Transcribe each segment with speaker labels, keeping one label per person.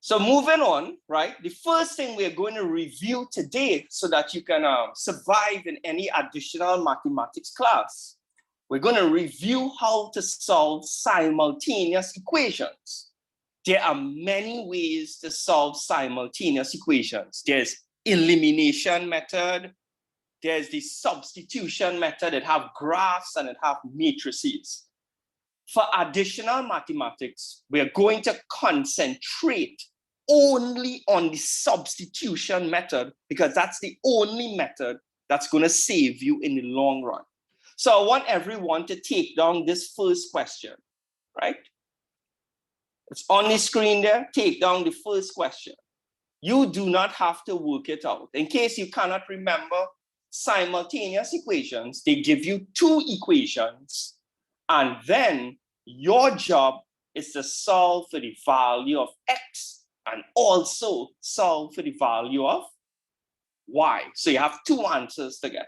Speaker 1: So moving on, right? The first thing we're going to review today so that you can survive in any additional mathematics class, we're going to review how to solve simultaneous equations. There are many ways to solve simultaneous equations. There's elimination method. There's the substitution method that have graphs and it have matrices. For additional mathematics, we're going to concentrate only on the substitution method because that's the only method that's going to save you in the long run. So I want everyone to take down this first question, right? It's on the screen there. Take down the first question. You do not have to work it out. In case you cannot remember simultaneous equations, they give you two equations, and then your job is to solve for the value of x and also solve for the value of y. So you have two answers to get.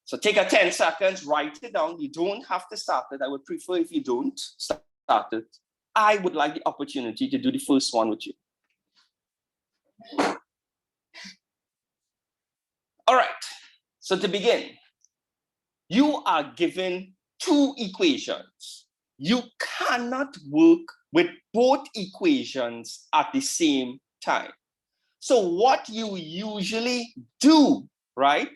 Speaker 1: So take a 10 seconds, write it down. You don't have to start it. I would prefer if you don't start it. I would like the opportunity to do the first one with you. All right, so to begin, you are given two equations. You cannot work with both equations at the same time. So what you usually do, right,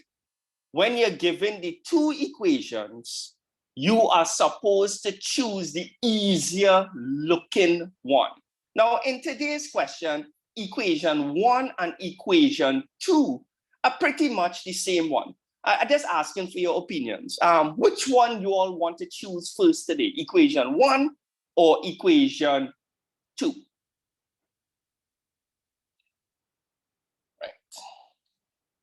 Speaker 1: when you're given the two equations, you are supposed to choose the easier looking one. Now, in today's question, equation 1 and equation 2 are pretty much the same one. I'm just asking for your opinions. Which one you all want to choose first today? Equation 1 or equation 2? Right.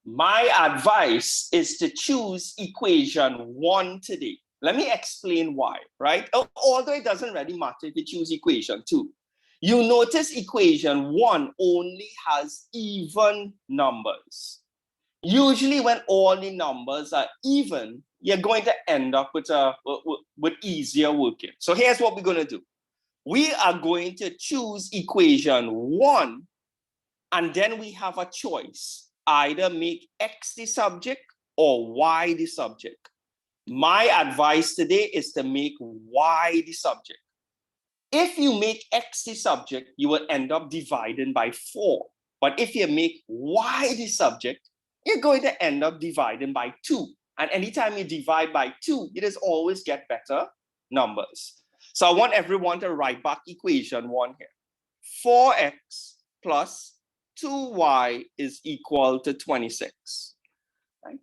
Speaker 1: My advice is to choose equation 1 today. Let me explain why, right? Although it doesn't really matter if you choose equation 2. You notice equation 1 only has even numbers. Usually when all the numbers are even, you're going to end up with easier working. So here's what we're going to do. We are going to choose equation 1, and then we have a choice. Either make x the subject or y the subject. My advice today is to make y the subject. If you make x the subject, you will end up dividing by 4. But if you make y the subject, you're going to end up dividing by 2. And anytime you divide by 2, you just always get better numbers. So I want everyone to write back equation 1 here. 4x plus 2y is equal to 26. Right?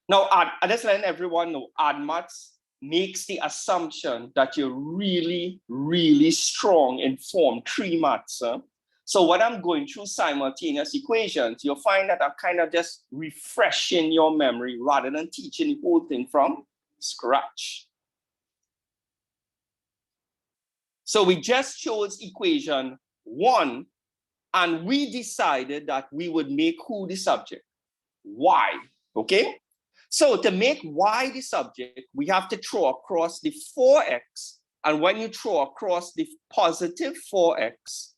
Speaker 1: Now, I just letting everyone know, AdMaths makes the assumption that you're really, really strong in Form 3 maths. So when I'm going through simultaneous equations, you'll find that I'm kind of just refreshing your memory rather than teaching the whole thing from scratch. So we just chose equation 1, and we decided that we would make who the subject? Y, okay? So to make y the subject, we have to throw across the 4x, and when you throw across the positive 4x,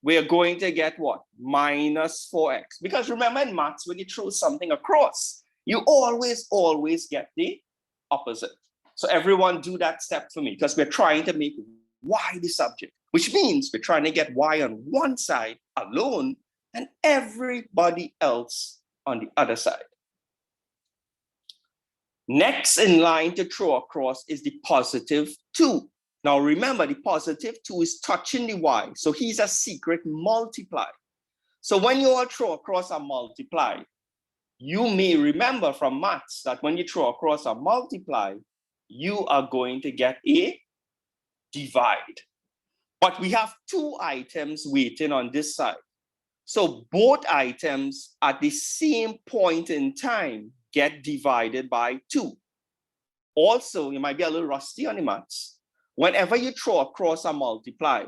Speaker 1: we're going to get what? Minus 4x. Because remember in maths, when you throw something across, you always get the opposite. So everyone do that step for me, because we're trying to make y the subject, which means we're trying to get y on one side alone and everybody else on the other side. Next in line to throw across is the positive 2. Now remember, the positive 2 is touching the y, so he's a secret multiply. So when you all throw across a multiply, you may remember from maths that when you throw across a multiply, you are going to get a divide. But we have 2 items waiting on this side. So both items at the same point in time get divided by 2. Also, you might be a little rusty on the maths. Whenever you throw across a multiply,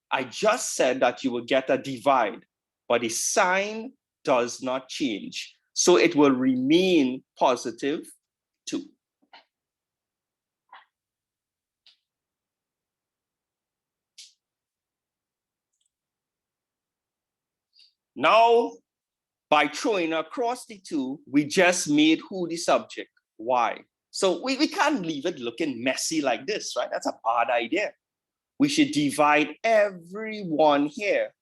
Speaker 1: I just said that you will get a divide, but the sign does not change. So it will remain positive 2. Now, by throwing across the 2, we just made who the subject? Y. So we can't leave it looking messy like this, right? That's a bad idea. We should divide everyone here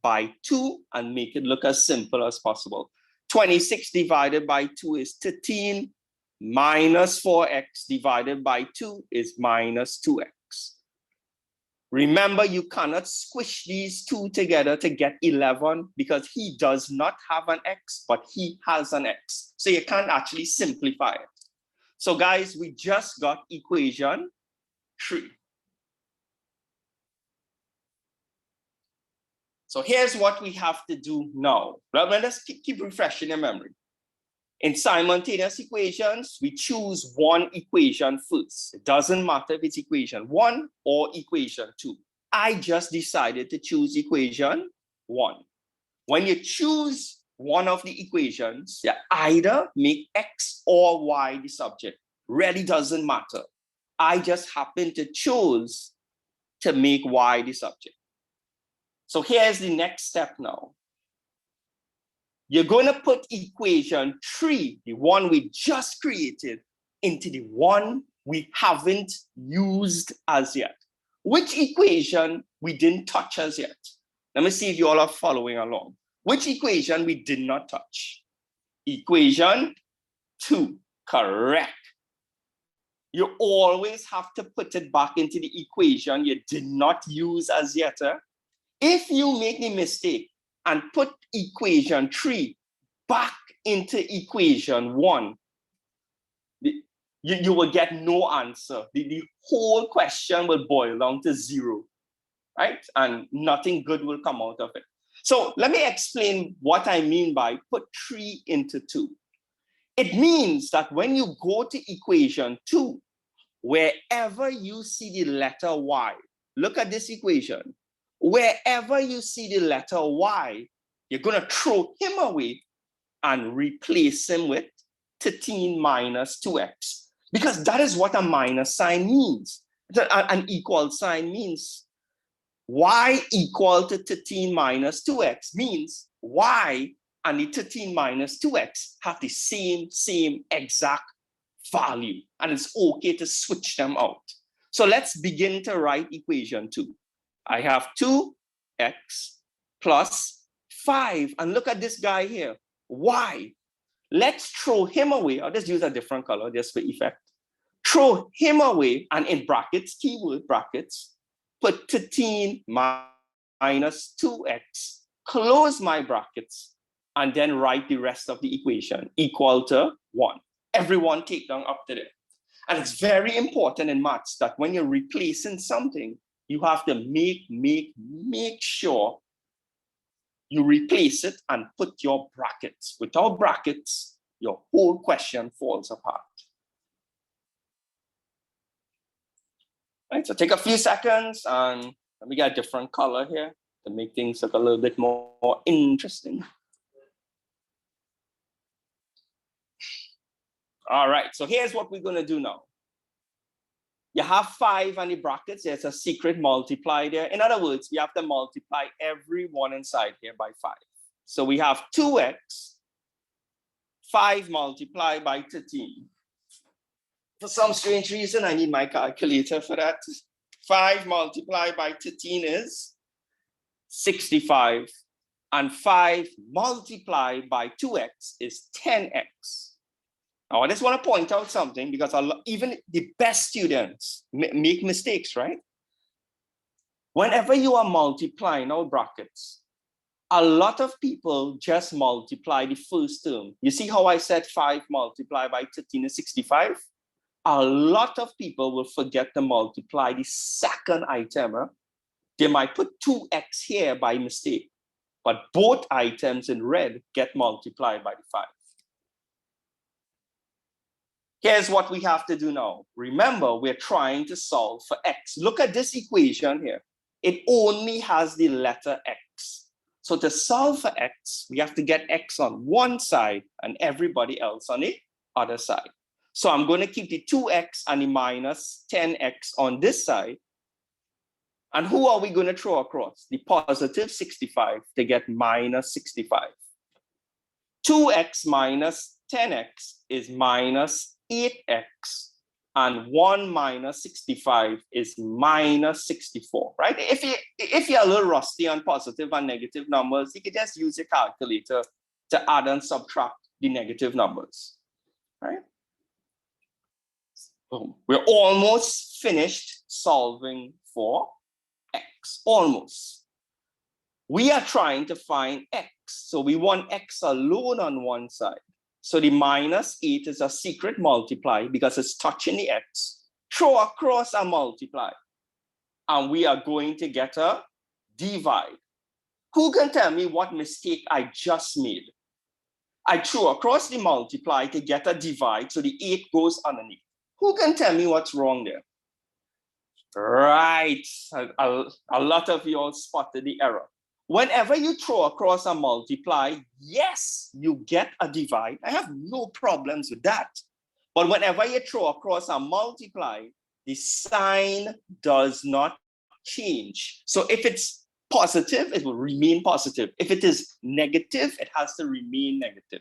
Speaker 1: by 2 and make it look as simple as possible. 26 divided by 2 is 13, minus 4x divided by 2 is minus 2x. Remember, you cannot squish these 2 together to get 11 because he does not have an x, but he has an x. So you can't actually simplify it. So guys, we just got equation 3. So here's what we have to do now. Let's keep refreshing your memory. In simultaneous equations, we choose one equation first. It doesn't matter if it's equation 1 or equation 2. I just decided to choose equation 1. When you choose one of the equations, you either make x or y the subject. Really doesn't matter. I just happen to choose to make y the subject. So here's the next step now. You're going to put equation 3, the one we just created, into the one we haven't used as yet. Which equation we didn't touch as yet? Let me see if you all are following along. Which equation we did not touch? Equation 2, correct. You always have to put it back into the equation you did not use as yet. If you make the mistake and put equation 3 back into equation 1, you will get no answer. The whole question will boil down to 0, right? And nothing good will come out of it. So let me explain what I mean by put 3 into 2. It means that when you go to equation 2, wherever you see the letter y, look at this equation. Wherever you see the letter y, you're going to throw him away and replace him with 13 minus 2x. Because that is what a minus sign means. An equal sign means y equal to 13 minus 2x means y and the 13 minus 2x have the same exact value. And it's okay to switch them out. So let's begin to write equation 2. I have 2x plus 5. And look at this guy here, y. Let's throw him away. I'll just use a different color just for effect. Throw him away, and in brackets, keyword brackets, put 13 minus 2x, close my brackets, and then write the rest of the equation equal to 1. Everyone take down up to there. And it's very important in maths that when you're replacing something, you have to make sure you replace it and put your brackets. Without brackets, your whole question falls apart. Right, so take a few seconds and let me get a different color here to make things look a little bit more interesting. All right, so here's what we're going to do now. You have 5 on the brackets. There's a secret multiply there. In other words, we have to multiply every one inside here by 5. So we have 2x, 5 multiplied by 13. For some strange reason, I need my calculator for that. 5 multiplied by 13 is 65. And 5 multiplied by 2x is 10x. Now, I just want to point out something because even the best students make mistakes, right? Whenever you are multiplying our brackets, a lot of people just multiply the first term. You see how I said 5 multiplied by 13 is 65? A lot of people will forget to multiply the second item. They might put 2x here by mistake, but both items in red get multiplied by the 5. Here's what we have to do now. Remember, we're trying to solve for x. Look at this equation here. It only has the letter x. So to solve for x, we have to get x on one side and everybody else on the other side. So I'm going to keep the 2x and the minus 10x on this side. And who are we going to throw across? The positive 65 to get minus 65. 2x minus 10x is minus 8x. And 1 minus 65 is minus 64, right? If you're a little rusty on positive and negative numbers, you can just use your calculator to add and subtract the negative numbers, right? So we're almost finished solving for x, almost. We are trying to find x, so we want x alone on one side. So the minus 8 is a secret multiply because it's touching the x. Throw across and multiply. And we are going to get a divide. Who can tell me what mistake I just made? I threw across the multiply to get a divide, so the 8 goes underneath. Who can tell me what's wrong there? Right, a lot of you all spotted the error. Whenever you throw across and multiply, yes, you get a divide. I have no problems with that. But whenever you throw across and multiply, the sign does not change. So if it's positive, it will remain positive. If it is negative, it has to remain negative.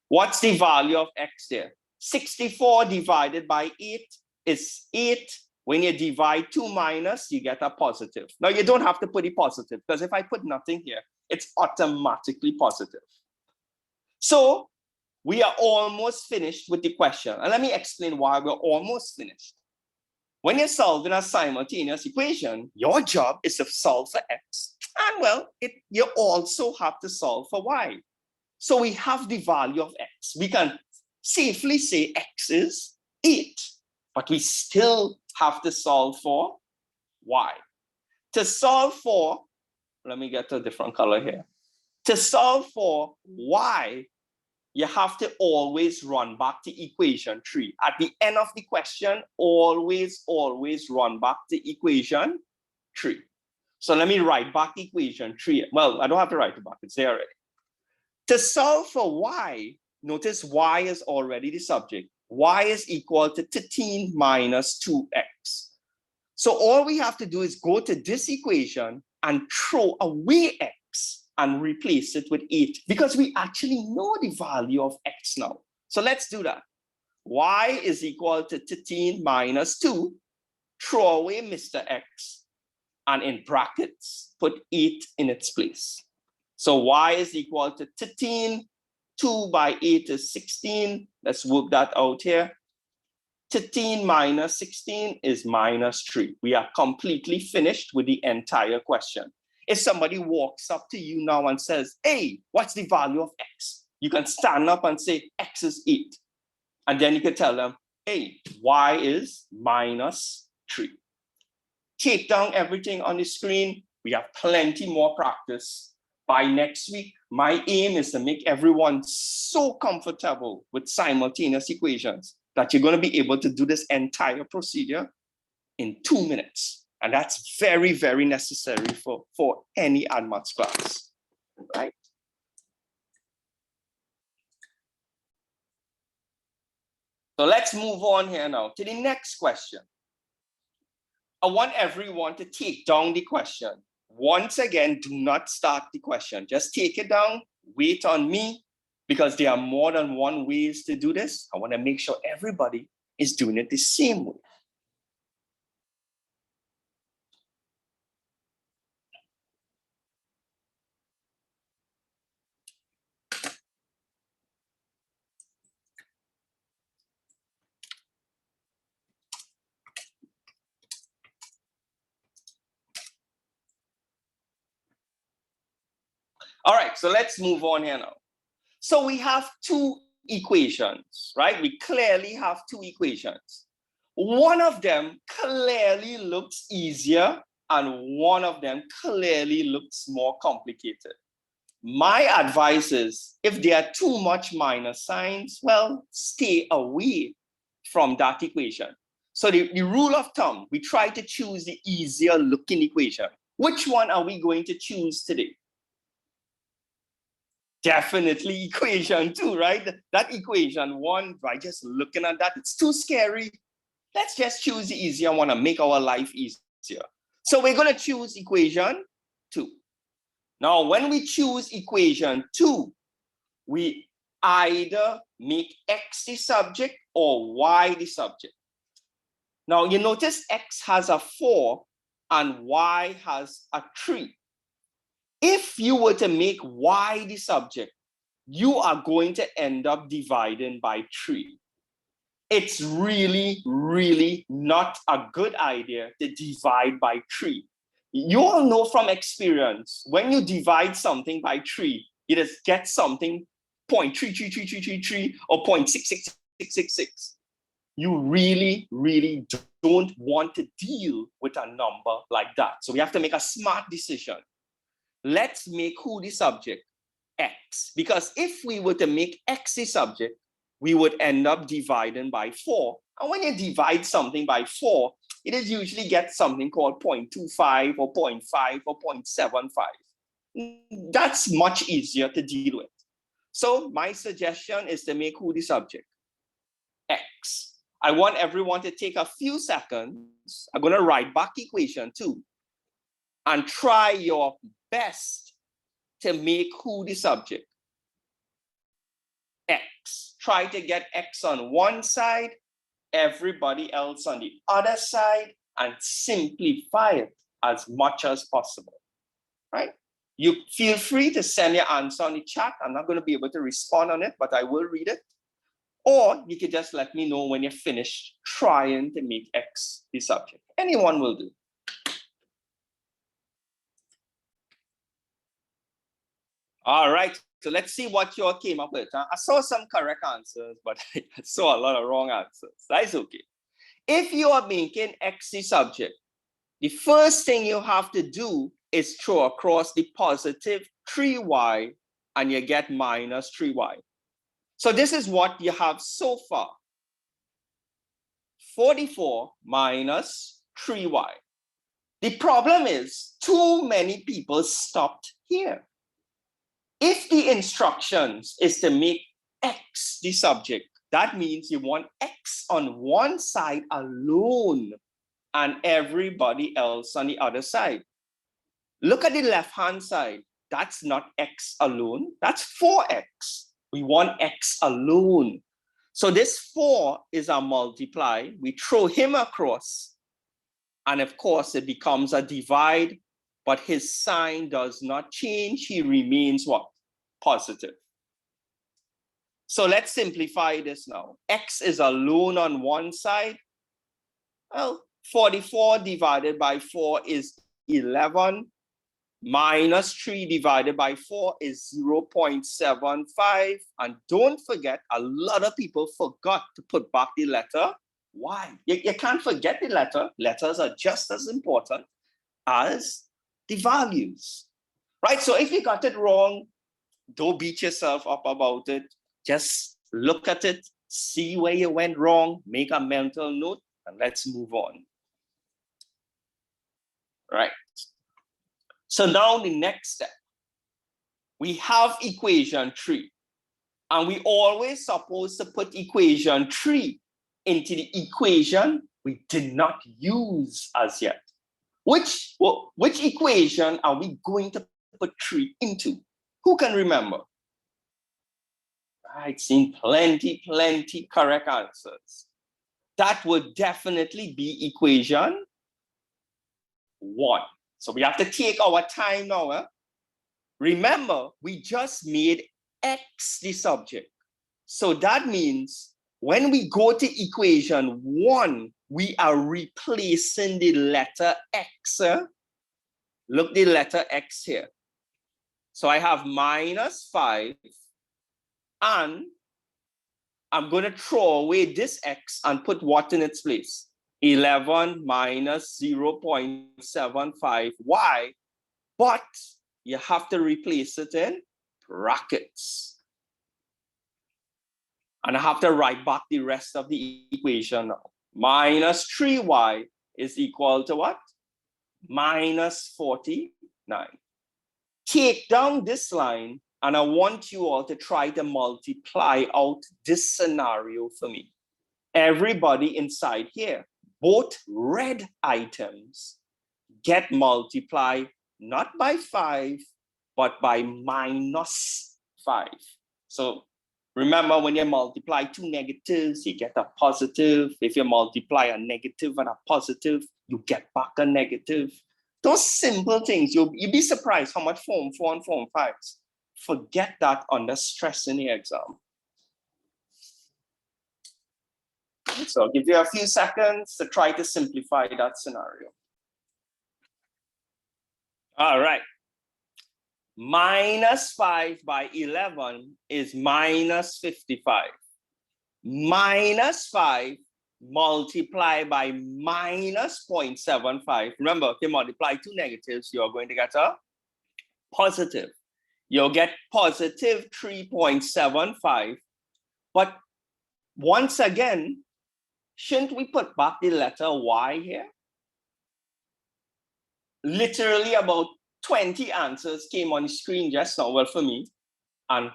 Speaker 1: What's the value of x there? 64 divided by 8 is 8. When you divide 2 minus, you get a positive. Now, you don't have to put it positive, because if I put nothing here, it's automatically positive. So we are almost finished with the question. And let me explain why we're almost finished. When you're solving a simultaneous equation, your job is to solve for x. And well, you also have to solve for y. So we have the value of x. We can safely say x is 8, but we still have to solve for y. To solve for, let me get a different color here. To solve for y, you have to always run back to equation 3. At the end of the question, always run back to equation 3. So let me write back equation 3. Well, I don't have to write it back, it's there already. To solve for y, notice y is already the subject. Y is equal to 13 minus 2x. So all we have to do is go to this equation and throw away x and replace it with 8, because we actually know the value of x now. So let's do that. Y is equal to 13 minus 2. Throw away Mr. X, and in brackets, put 8 in its place. So y is equal to 13. 2 by 8 is 16. Let's work that out here. 13 minus 16 is minus 3. We are completely finished with the entire question. If somebody walks up to you now and says, hey, what's the value of x? You can stand up and say, x is 8. And then you can tell them, hey, y is minus 3. Take down everything on the screen. We have plenty more practice. By next week, my aim is to make everyone so comfortable with simultaneous equations that you're going to be able to do this entire procedure in 2 minutes. And that's very, very necessary for any AdMaths class, right? So let's move on here now to the next question. I want everyone to take down the question. Once again, do not start the question. Just take it down, wait on me, because there are more than one ways to do this. I want to make sure everybody is doing it the same way. All right, so let's move on here now. So we have 2 equations, right? We clearly have 2 equations. One of them clearly looks easier and one of them clearly looks more complicated. My advice is, if there are too much minus signs, well, stay away from that equation. So the rule of thumb, we try to choose the easier looking equation. Which one are we going to choose today? Definitely equation 2, right? That equation 1, by just looking at that, it's too scary. Let's just choose the easier one and make our life easier. So we're going to choose equation 2. Now, when we choose equation 2, we either make x the subject or y the subject. Now, you notice x has a 4 and y has a 3. If you were to make y the subject, you are going to end up dividing by 3. It's really, really not a good idea to divide by 3. You all know from experience, when you divide something by 3, you just get something 0.333333 or 0.66666. You really, really don't want to deal with a number like that. So we have to make a smart decision. Let's make who the subject? X. Because if we were to make x the subject, we would end up dividing by 4. And when you divide something by 4, it is usually get something called 0.25 or 0.5 or 0.75. That's much easier to deal with. So my suggestion is to make who the subject? X. I want everyone to take a few seconds. I'm going to write back equation 2 and try your best to make who the subject? X. Try to get x on one side, everybody else on the other side, and simplify it as much as possible, right? You feel free to send your answer on the chat. I'm not going to be able to respond on it, but I will read it. Or you could just let me know when you're finished trying to make x the subject. Anyone will do. All right, so let's see what you all came up with. I saw some correct answers, but I saw a lot of wrong answers. That's okay. If you are making x the subject, the first thing you have to do is throw across the positive 3y and you get minus 3y. So this is what you have so far. 44 minus 3y. The problem is too many people stopped here. If the instructions is to make x the subject, that means you want x on one side alone and everybody else on the other side. Look at the left-hand side. That's not x alone. That's 4x. We want x alone. So this 4 is a multiply. We throw him across. And of course, it becomes a divide. But his sign does not change. He remains what? Positive. So let's simplify this now. X is alone on one side. Well, 44 divided by 4 is 11. Minus 3 divided by 4 is 0.75. And don't forget, a lot of people forgot to put back the letter y. You can't forget the letter. Letters are just as important as the values, right? So if you got it wrong, don't beat yourself up about it. Just look at it, see where you went wrong, make a mental note, and let's move on. Right. So now the next step. We have equation 3. And we always supposed to put equation 3 into the equation we did not use as yet. Which equation are we going to put 3 into? Who can remember? Right, seen plenty correct answers. That would definitely be equation 1. So we have to take our time now. Remember, we just made x the subject. So that means when we go to equation 1, we are replacing the letter x. Look, the letter x here. So I have minus 5. And I'm going to throw away this x and put what in its place? 11 minus 0.75y. But you have to replace it in brackets. And I have to write back the rest of the equation now. Minus 3y is equal to what? Minus 49. Take down this line, and I want you all to try to multiply out this scenario for me. Everybody inside here, both red items, get multiplied not by 5, but by -5. So remember, when you multiply two negatives, you get a positive. If you multiply a negative and a positive, you get back a negative. Those simple things, you'll be surprised how much form 4 and form 5s. Forget that under stress in the exam. So I'll give you a few seconds to try to simplify that scenario. All right. -5 by 11 is -55. -5 multiplied by -0.75. Remember, if you multiply two negatives, you're going to get a positive. You'll get positive 3.75. But once again, shouldn't we put back the letter Y here? Literally about 20 answers came on the screen just now, well, for me, and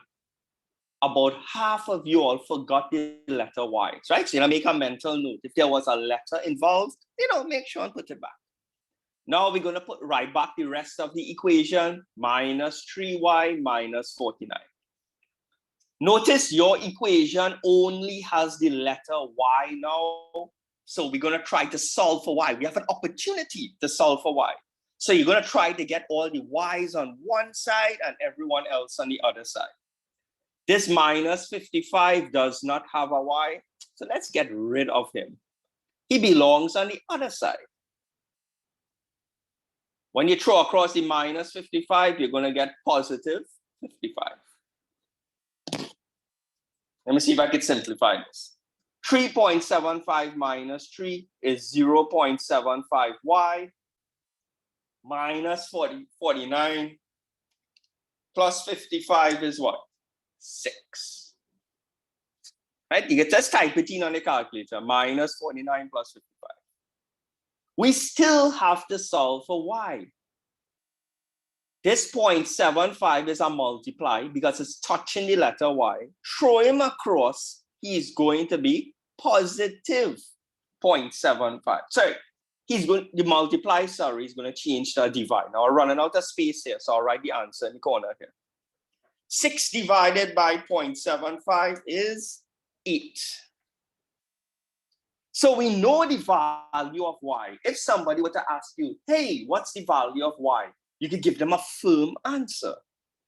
Speaker 1: about half of you all forgot the letter Y, right? So make a mental note. If there was a letter involved, make sure and put it back. Now we're going to put right back the rest of the equation, -3y minus 49. Notice your equation only has the letter Y now. So we're going to try to solve for Y. We have an opportunity to solve for Y. So you're going to try to get all the Y's on one side and everyone else on the other side. This -55 does not have a Y, so let's get rid of him. He belongs on the other side. When you throw across the -55, you're going to get positive 55. Let me see if I can simplify this. 3.75 minus 3 is 0.75y minus 49 plus 55 is what? 6. Right? You can just type it in on the calculator. -49 plus 55. We still have to solve for y. This 0.75 is a multiply because it's touching the letter y. Throw him across, he's going to be positive 0.75. Sorry, the multiply, is going to change to a divide. Now we're running out of space here, so I'll write the answer in the corner here. 6 divided by 0.75 is 8. So we know the value of y. If somebody were to ask you, hey, what's the value of y? You could give them a firm answer.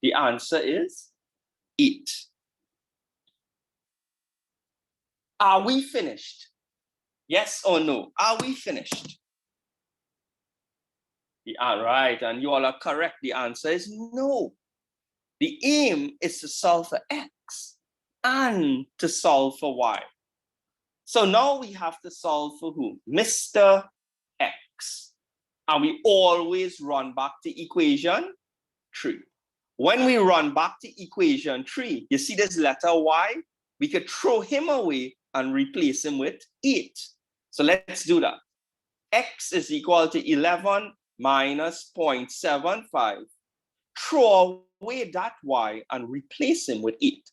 Speaker 1: The answer is 8. Are we finished? Yes or no? Are we finished? All right, and you all are correct. The answer is no. The aim is to solve for x and to solve for y. So now we have to solve for who? Mr. X. And we always run back to equation 3. When we run back to equation 3, you see this letter y? We could throw him away and replace him with 8. So let's do that. X is equal to 11 minus 0.75. Throw away that y and replace him with 8.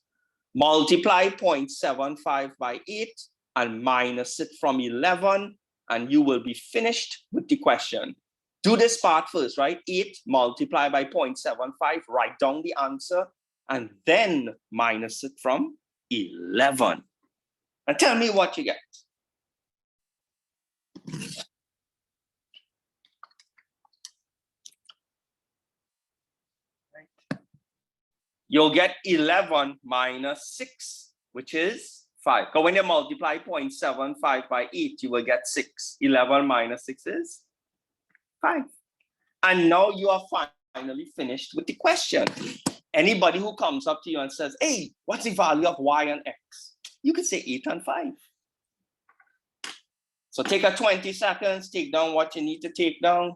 Speaker 1: Multiply 0.75 by 8 and minus it from 11, and you will be finished with the question. Do this part first, right? 8 multiplied by 0.75, write down the answer, and then minus it from 11. And tell me what you get. You'll get 11 minus 6, which is 5. Because when you multiply 0.75 by 8, you will get 6. 11 minus 6 is 5. And now you are finally finished with the question. Anybody who comes up to you and says, hey, what's the value of y and x? You can say 8 and 5. So take a 20 seconds, take down what you need to take down.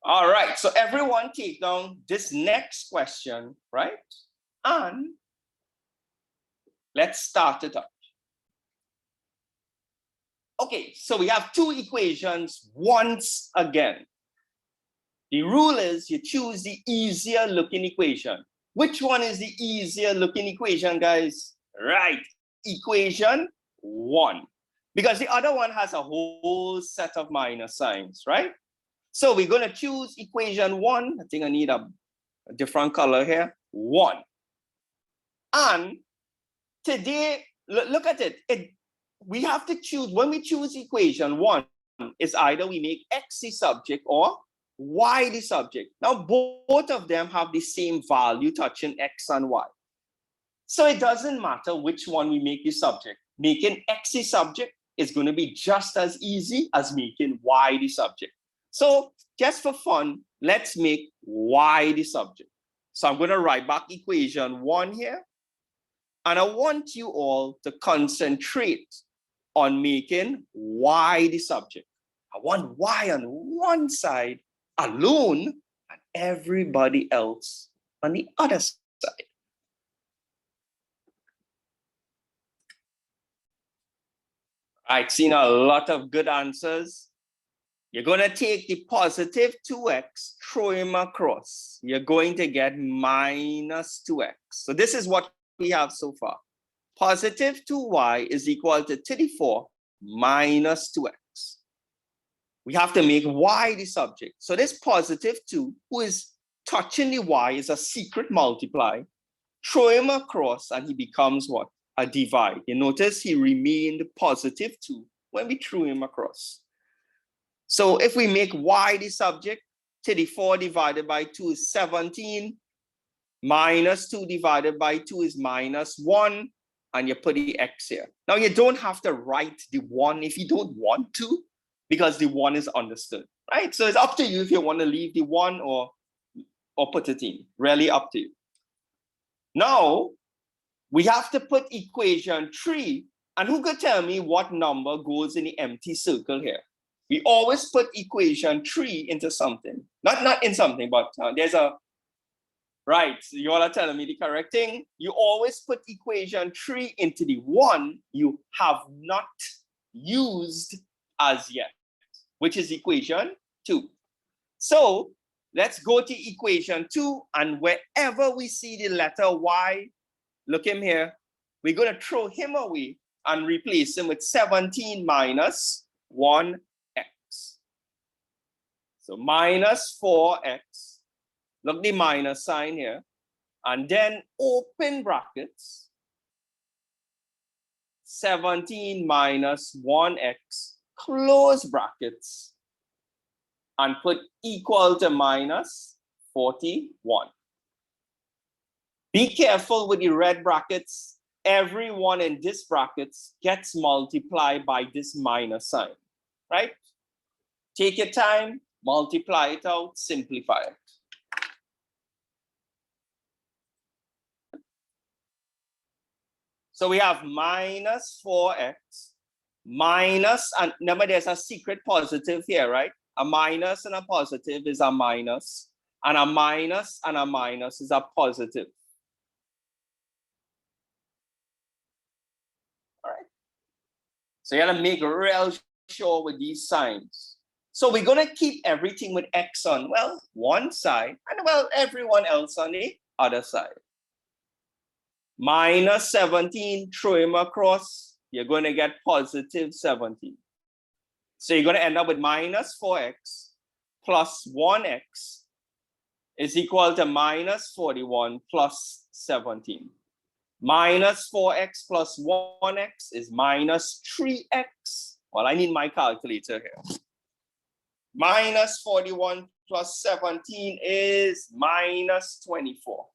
Speaker 1: All right, so everyone take down this next question, right? And let's start it up. Okay, so we have two equations once again. The rule is you choose the easier looking equation. Which one is the easier looking equation, guys? Right, equation 1. Because the other one has a whole set of minus signs, right? So we're going to choose equation 1. I think I need a different color here. 1. And today, look at it. We have to choose, when we choose equation 1, it's either we make x the subject or y the subject. Now, both of them have the same value touching x and y. So it doesn't matter which one we make the subject. Making x the subject is going to be just as easy as making y the subject. So just for fun, let's make y the subject. So I'm going to write back equation 1 here. And I want you all to concentrate on making y the subject. I want y on one side alone and everybody else on the other side. I've seen a lot of good answers. You're going to take the positive 2x, throw him across. You're going to get minus 2x. So this is what we have so far. Positive 2y is equal to 34 minus 2x. We have to make y the subject. So this positive 2, who is touching the y, is a secret multiply. Throw him across and he becomes what? A divide. You notice he remained positive 2 when we threw him across. So if we make y the subject, 34 divided by 2 is 17. Minus 2 divided by 2 is minus 1. And you put the x here. Now you don't have to write the 1 if you don't want to, because the 1 is understood, right? So it's up to you if you want to leave the 1 or put it in. Really up to you. Now, we have to put equation 3. And who could tell me what number goes in the empty circle here? We always put equation 3 into something. Not in something, but there's a... Right, so you all are telling me the correct thing. You always put equation 3 into the 1 you have not used as yet, which is equation 2. So let's go to equation 2, and wherever we see the letter y, look him here, we're going to throw him away and replace him with 17 minus 1x. So minus 4x. Look the minus sign here, and then open brackets, 17 minus 1x, close brackets, and put equal to minus 41. Be careful with the red brackets. Everyone in this brackets gets multiplied by this minus sign, right? Take your time, multiply it out, simplify it. So we have minus 4x, minus, and remember there's a secret positive here, right? A minus and a positive is a minus, and a minus and a minus is a positive. All right. So you gotta make real sure with these signs. So we're gonna keep everything with x on, well, one side, and well, everyone else on the other side. Minus 17, throw him across, you're going to get positive 17. So you're going to end up with minus 4x plus 1x is equal to minus 41 plus 17. Minus 4x plus 1x is minus 3x. Well, I need my calculator here. Minus 41 plus 17 is minus 24.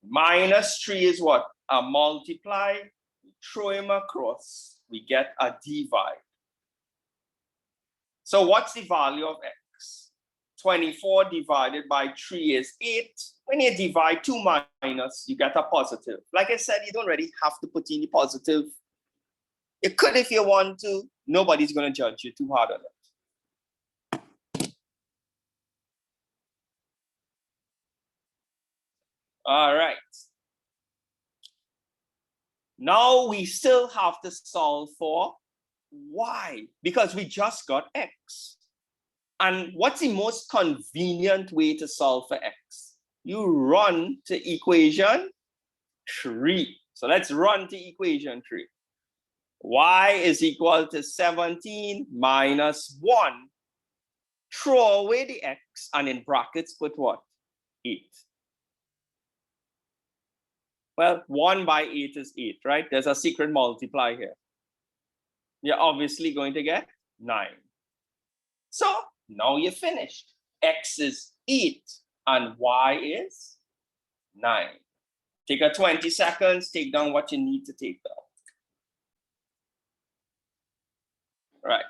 Speaker 1: Minus 3 is what? A multiply. We throw him across. We get a divide. So what's the value of x? 24 divided by 3 is 8. When you divide 2 minus, you get a positive. Like I said, you don't really have to put in the positive. You could if you want to. Nobody's going to judge you too hard on it. All right. Now we still have to solve for y because we just got x. And what's the most convenient way to solve for x? You run to equation 3. So let's run to equation 3. Y is equal to 17 minus 1. Throw away the x and in brackets put what? 8. Well, 1 by 8 is 8, right? There's a secret multiply here. You're obviously going to get 9. So now you're finished. X is 8 and y is 9. Take a 20 seconds, take down what you need to take down. Right.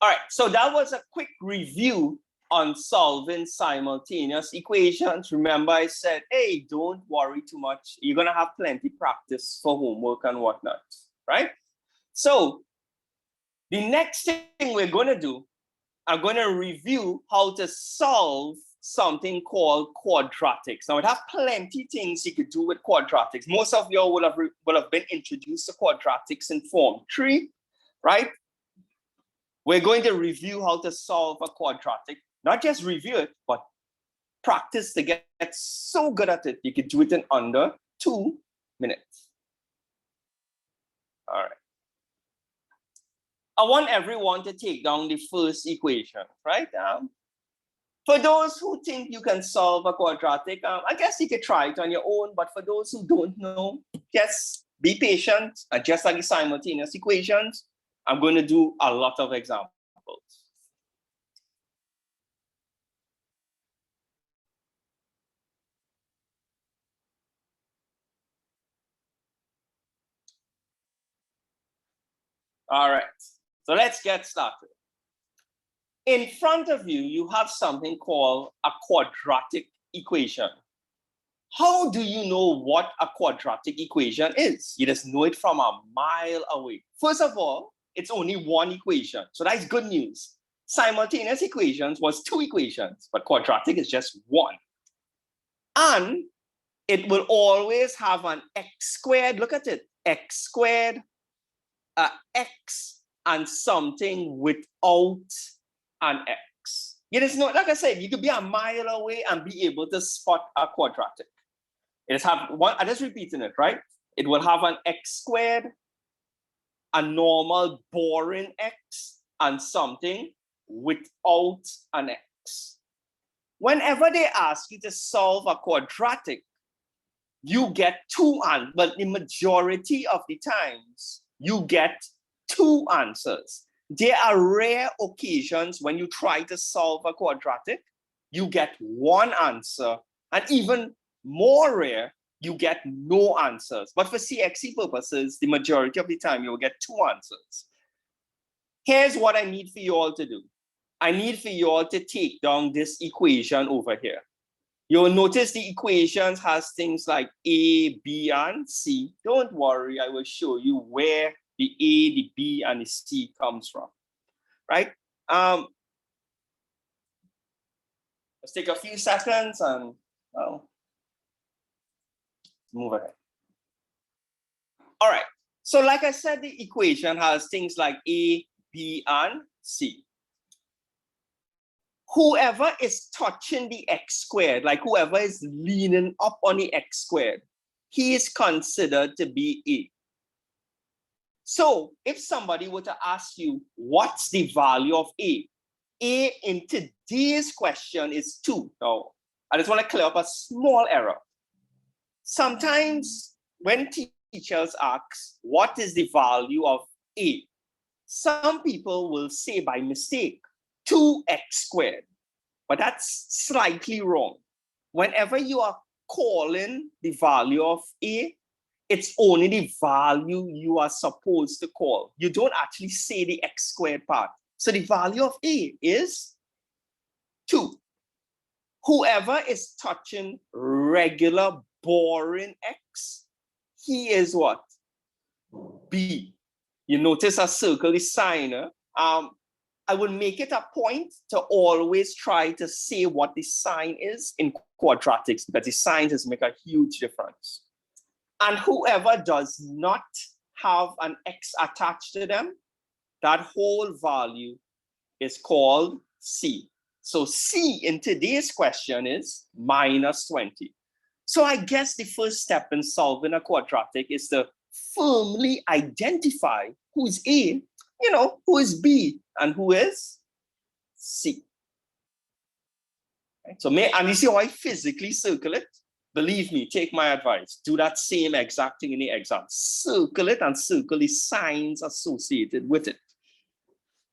Speaker 1: All right, so that was a quick review on solving simultaneous equations. Remember I said, hey, don't worry too much. You're gonna have plenty practice for homework and whatnot, right? So the next thing we're gonna do, I'm gonna review how to solve something called quadratics. Now, it have plenty things you could do with quadratics. Most of you will have been introduced to quadratics in Form 3, right? We're going to review how to solve a quadratic. Not just review it, but practice to get so good at it, you can do it in under 2 minutes. All right. I want everyone to take down the first equation, right? For those who think you can solve a quadratic, I guess you could try it on your own, but for those who don't know, just be patient. Just like the simultaneous equations, I'm going to do a lot of examples. All right, so let's get started. In front of you, you have something called a quadratic equation. How do you know what a quadratic equation is? You just know it from a mile away. First of all, it's only one equation, so that's good news. Simultaneous equations was 2 equations, but quadratic is just 1. And it will always have an x squared, look at it, x squared, x and something without an x. You just know, like I said, you could be a mile away and be able to spot a quadratic. It has have one, I'm just repeating it, right? It will have an x squared, a normal boring x, and something without an x. Whenever they ask you to solve a quadratic, you get 2 answers, but the majority of the times, you get 2 answers. There are rare occasions when you try to solve a quadratic, you get 1 answer, and even more rare, you get no answers. But for CXC purposes, the majority of the time, you'll get 2 answers. Here's what I need for you all to do. I need for you all to take down this equation over here. You'll notice the equations has things like A, B, and C. Don't worry, I will show you where the A, the B, and the C comes from, right? Let's take a few seconds and move ahead. All right, so like I said, the equation has things like A, B, and C. Whoever is touching the x squared, like whoever is leaning up on the x squared, he is considered to be A. So if somebody were to ask you, what's the value of A? A in today's question is 2. Now, I just want to clear up a small error. Sometimes when teachers ask, what is the value of A? Some people will say by mistake, 2x squared, but that's slightly wrong. Whenever you are calling the value of A, it's only the value you are supposed to call. You don't actually say the x squared part. So the value of A is 2. Whoever is touching regular boring x, he is what? B. You notice I circle the sign. I will make it a point to always try to say what the sign is in quadratics, because the signs make a huge difference. And whoever does not have an x attached to them, that whole value is called C. So C in today's question is minus 20. So I guess the first step in solving a quadratic is to firmly identify who's A, who is B, and who is C. Right? So and you see how I physically circle it? Believe me, take my advice. Do that same exact thing in the exam. Circle it and circle the signs associated with it.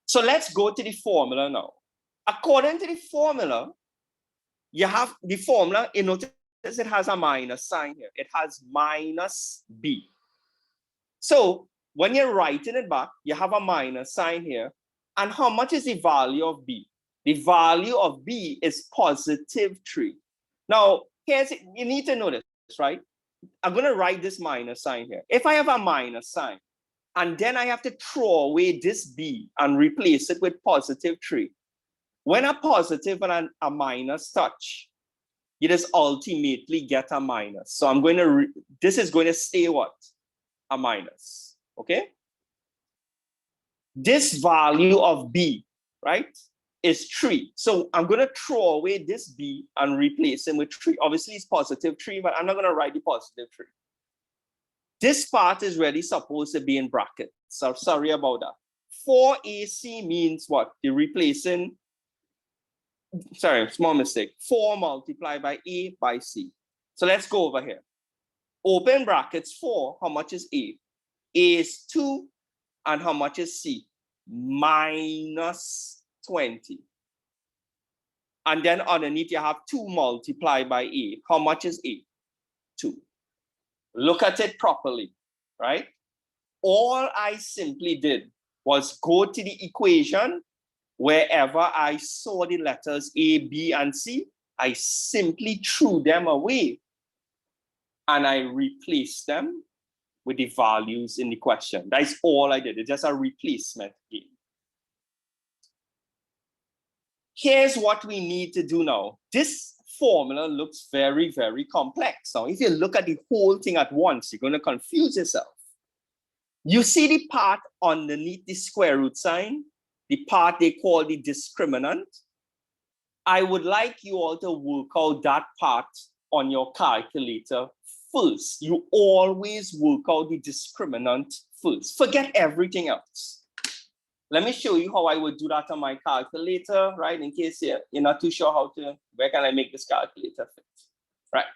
Speaker 1: So let's go to the formula now. According to the formula, you have the formula, you notice it has a minus sign here. It has minus B. So when you're writing it back, you have a minus sign here. And how much is the value of B? The value of B is positive 3. Now, you need to know this, right? I'm going to write this minus sign here. If I have a minus sign, and then I have to throw away this B and replace it with positive 3. When a positive and a minus touch, you just ultimately get a minus. So I'm going to, this is going to stay what? A minus, okay? This value of B, right, is 3. So I'm going to throw away this B and replace it with 3. Obviously, it's positive 3, but I'm not going to write the positive 3. This part is really supposed to be in brackets. So sorry about that. 4AC means what? You're replacing, sorry, small mistake. 4 multiplied by A by C. So let's go over here. Open brackets 4, how much is A? A is 2, and how much is C? Minus 20. And then underneath you have 2 multiplied by A. How much is A? 2. Look at it properly, right? All I simply did was go to the equation. Wherever I saw the letters A, B, and C, I simply threw them away and I replaced them with the values in the question. That's all I did. It's just a replacement game. Here's what we need to do now. This formula looks very, very complex. Now, if you look at the whole thing at once, you're going to confuse yourself. You see the part underneath the square root sign, the part they call the discriminant. I would like you all to work out that part on your calculator first. You always work out the discriminant first. Forget everything else. Let me show you how I would do that on my calculator, right? In case you're not too sure where can I make this calculator fit, right?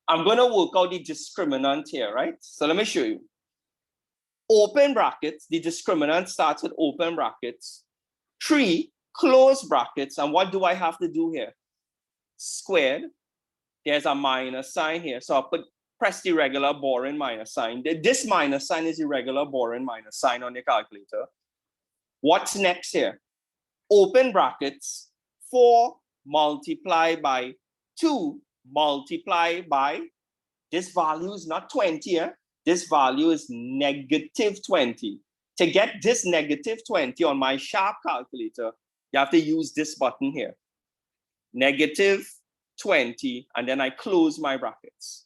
Speaker 1: I'm going to work out the discriminant here, right? So let me show you. Open brackets, the discriminant starts with open brackets, 3, close brackets, and what do I have to do here? Squared. There's a minus sign here, so I'll press the regular boring minus sign. This minus sign is the regular boring minus sign on your calculator. What's next here? Open brackets, 4 multiplied by 2 multiplied by, this value is not 20 here. This value is negative 20. To get this negative 20 on my sharp calculator, you have to use this button here. Negative 20, and then I close my brackets.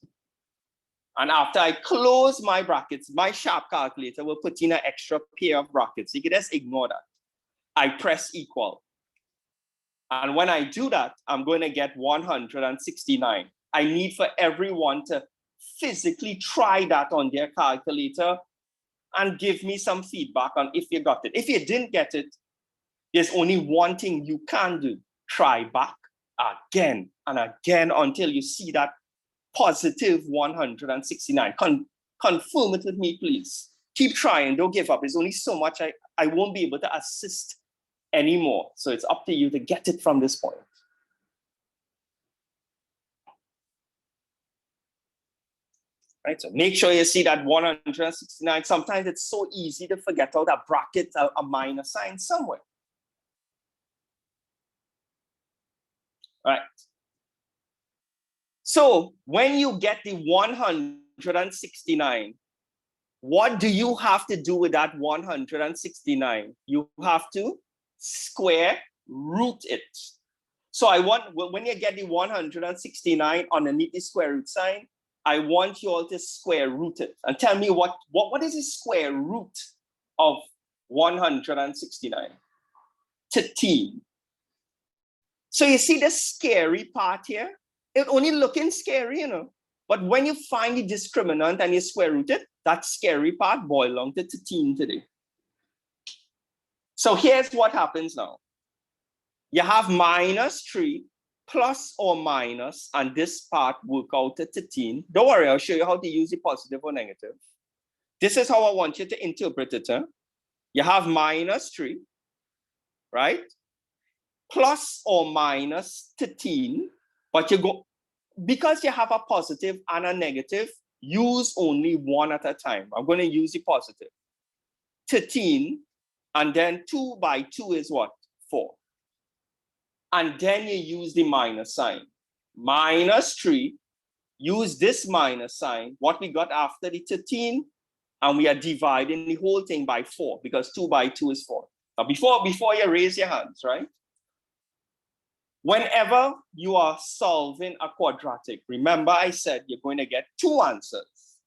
Speaker 1: And after I close my brackets, my sharp calculator will put in an extra pair of brackets. You can just ignore that. I press equal. And when I do that, I'm going to get 169. I need for everyone to physically try that on their calculator and give me some feedback on if you got it. If you didn't get it, there's only one thing you can do. Try back again and again until you see that positive 169. Confirm it with me, please. Keep trying, don't give up. There's only so much I won't be able to assist anymore. So it's up to you to get it from this point. Right, so make sure you see that 169. Sometimes it's so easy to forget out a bracket, a minus sign somewhere. All right. So when you get the 169, what do you have to do with that 169? You have to square root it. So when you get the 169 underneath the square root sign, I want you all to square root it and tell me what is the square root of 169? 13. So you see the scary part here? It only looking scary, you know. But when you find the discriminant and you square root it, that scary part boils down to 13 today. So here's what happens now. You have -3 plus or minus, and this part work out to 13. Don't worry, I'll show you how to use the positive or negative. This is how I want you to interpret it. Huh? You have -3, right? Plus or minus 13, but you go, because you have a positive and a negative, use only one at a time. I'm going to use the positive. 13, and then 2 by 2 is what? 4. And then you use the minus sign. -3, use this minus sign, what we got after the 13, and we are dividing the whole thing by 4, because 2 by 2 is 4. Now, before you raise your hands, right? Whenever you are solving a quadratic, remember I said you're going to get 2 answers.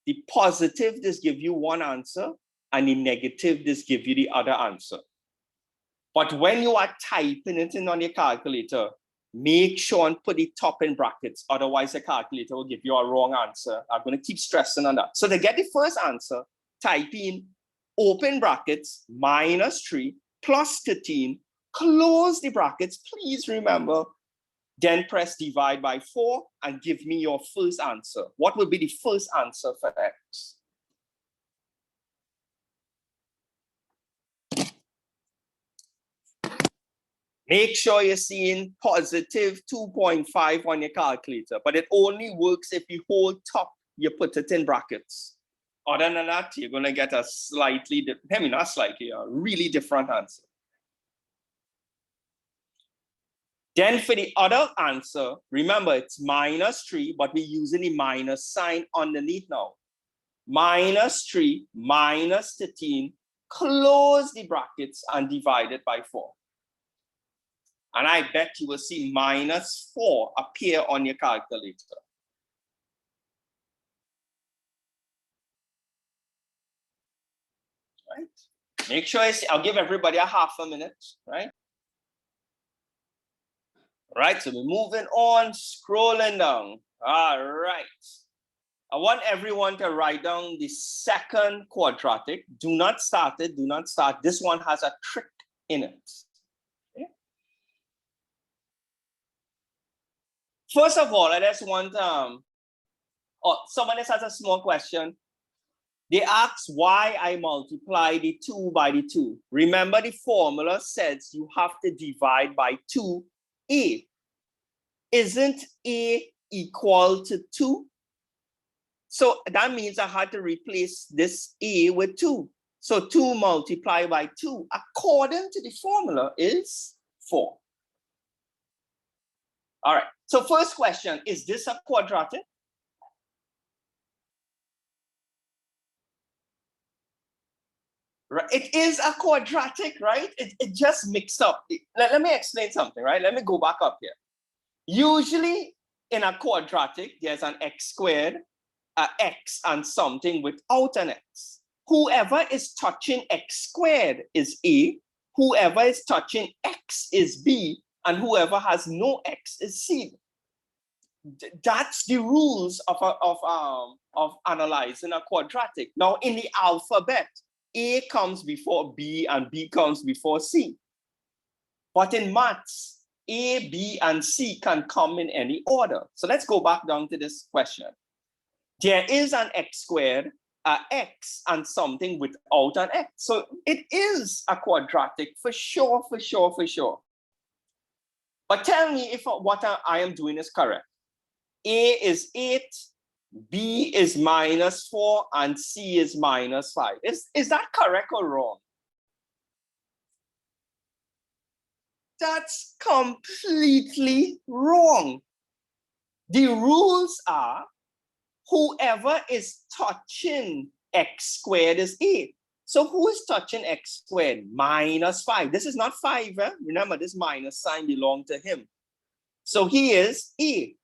Speaker 1: The positive just give you one answer, and the negative just give you the other answer. But when you are typing it in on your calculator, make sure and put the top in brackets. Otherwise, the calculator will give you a wrong answer. I'm going to keep stressing on that. So to get the first answer, type in open brackets -3 plus 13, close the brackets. Please remember, then press divide by 4 and give me your first answer. What will be the first answer for X? Make sure you're seeing positive 2.5 on your calculator, but it only works if you hold top, you put it in brackets. Other than that, you're going to get a slightly, not slightly, a really different answer. Then for the other answer, remember it's -3, but we're using the minus sign underneath now. -3 minus 13, close the brackets and divide it by 4. And I bet you will see -4 appear on your calculator. Right? Make sure I'll give everybody a half a minute, right? All right, so we're moving on, scrolling down. All right. I want everyone to write down the second quadratic. Do not start it, do not start. This one has a trick in it. First of all, I just want, someone else has a small question. They ask why I multiply the 2 by the 2. Remember the formula says you have to divide by 2a. Isn't a equal to 2? So that means I had to replace this a with 2. So 2 multiplied by 2, according to the formula, is 4. All right, so first question, is this a quadratic? Right, it is a quadratic, right? It just mixed up. Let me explain something, right? Let me go back up here. Usually in a quadratic, there's an x squared, an x and something without an x. Whoever is touching x squared is A, whoever is touching x is B, and whoever has no x is C. That's the rules of analyzing a quadratic. Now in the alphabet, A comes before B and B comes before C. But in maths, A, B, and C can come in any order. So let's go back down to this question. There is an x squared, an x, and something without an x. So it is a quadratic for sure, for sure, for sure. But tell me if what I am doing is correct. A is 8, B is -4, and C is -5. Is that correct or wrong? That's completely wrong. The rules are whoever is touching x squared is 8. So who is touching x squared? -5. This is not 5. Eh? Remember, this minus sign belongs to him. So he is A.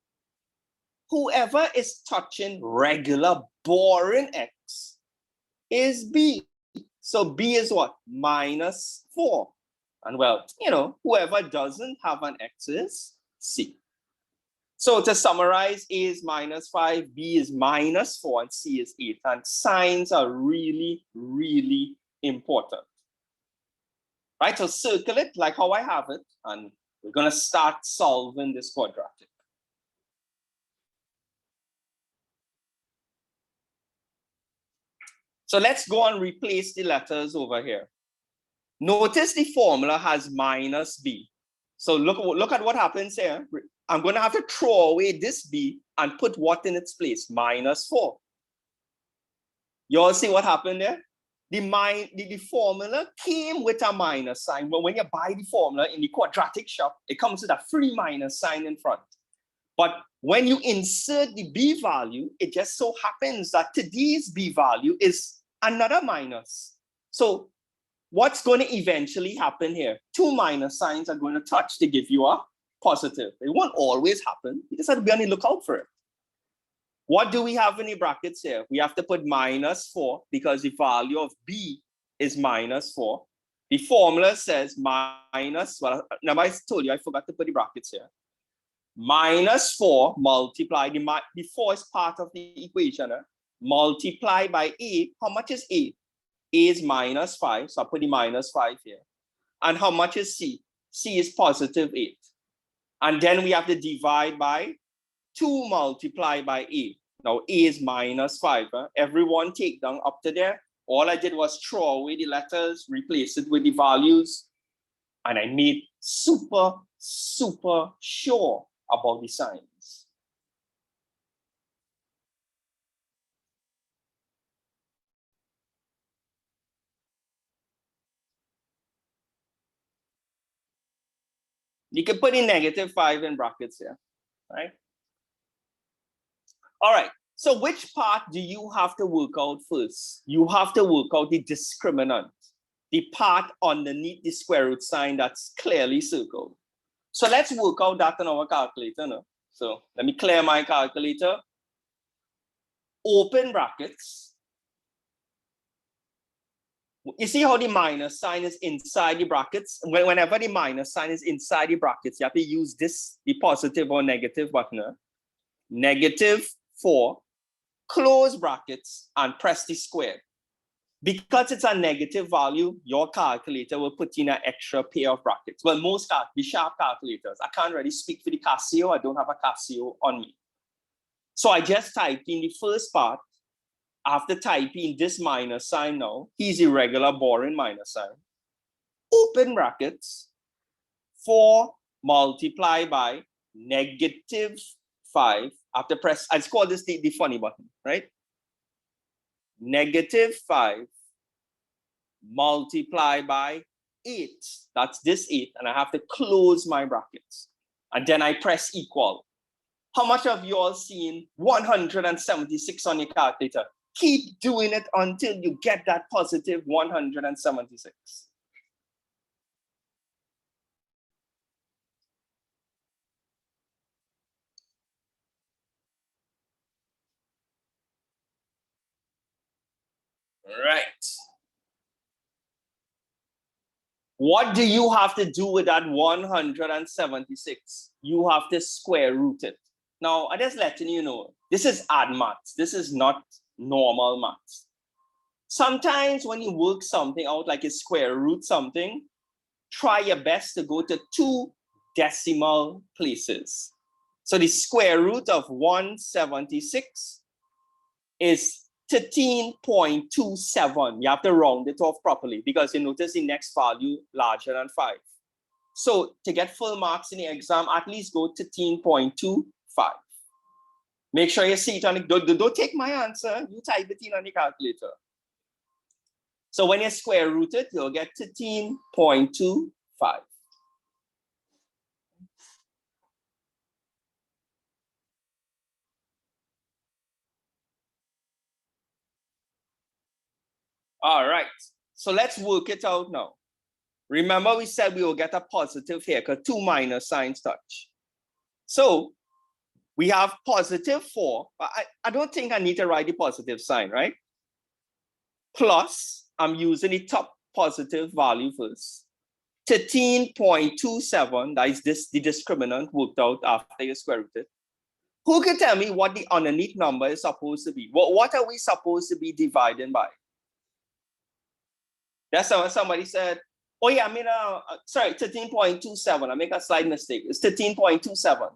Speaker 1: Whoever is touching regular boring x is B. So B is what? -4. And well, you know, whoever doesn't have an x is C. So to summarize, A is -5, B is -4, and C is 8. And signs are really, really important. Right, so circle it like how I have it, and we're going to start solving this quadratic. So let's go and replace the letters over here. Notice the formula has -b. So look at what happens here. I'm going to have to throw away this b and put what in its place? -4. You all see what happened there? The formula came with a minus sign. But when you buy the formula in the quadratic shop, it comes with a free minus sign in front. But when you insert the b value, it just so happens that today's b value is another minus. So what's going to eventually happen here? Two minus signs are going to touch to give you a positive. It won't always happen. You just have to be on the lookout for it. What do we have in the brackets here? We have to put -4 because the value of b is -4. The formula says minus, well, now I told you I forgot to put the brackets here. -4 multiply, the 4 is part of the equation, multiply by a. How much is a? A is -5, so I put the -5 here. And how much is c? C is +8. And then we have to divide by 2 multiplied by a. Now a is -5. Everyone take down up to there. All I did was throw away the letters, replace it with the values, and I made super sure about the signs. You can put in -5 in brackets here, right? All right, so which part do you have to work out first? You have to work out the discriminant, the part underneath the square root sign that's clearly circled. So let's work out that on our calculator now. So let me clear my calculator. Open brackets. You see how the minus sign is inside the brackets? Whenever the minus sign is inside the brackets, you have to use this, the positive or negative button. -4, close brackets, and press the square. Because it's a negative value, your calculator will put in an extra pair of brackets. Well, most the sharp calculators. I can't really speak for the Casio. I don't have a Casio on me. So I just typed in the first part. After typing this minus sign now, here's a regular boring minus sign. Open brackets, 4 multiplied by -5. After press, I just call this the funny button, right? -5 multiplied by 8. That's this 8, and I have to close my brackets. And then I press equal. How much of you all seen 176 on your calculator? Keep doing it until you get that positive 176. Right. What do you have to do with that 176? You have to square root it. Now, I'm just letting you know, this is odd maths. This is not normal maths. Sometimes when you work something out, like you square root something, try your best to go to 2 decimal places. So the square root of 176 is 13.27. You have to round it off properly because you notice the next value larger than 5. So to get full marks in the exam, at least go to 13.25. Make sure you see it on the, don't take my answer, you type it in on the calculator. So when you square root it, you'll get 13.25. All right, so let's work it out now. Remember we said we will get a positive here because 2 minus signs touch. So we have +4. I don't think I need to write the positive sign, right? Plus, I'm using the top positive value first. 13.27, that is the discriminant worked out after you square root it. Who can tell me what the underneath number is supposed to be? What are we supposed to be dividing by? That's what somebody said. Oh yeah, I mean, sorry, 13.27. I make a slight mistake. It's 13.27.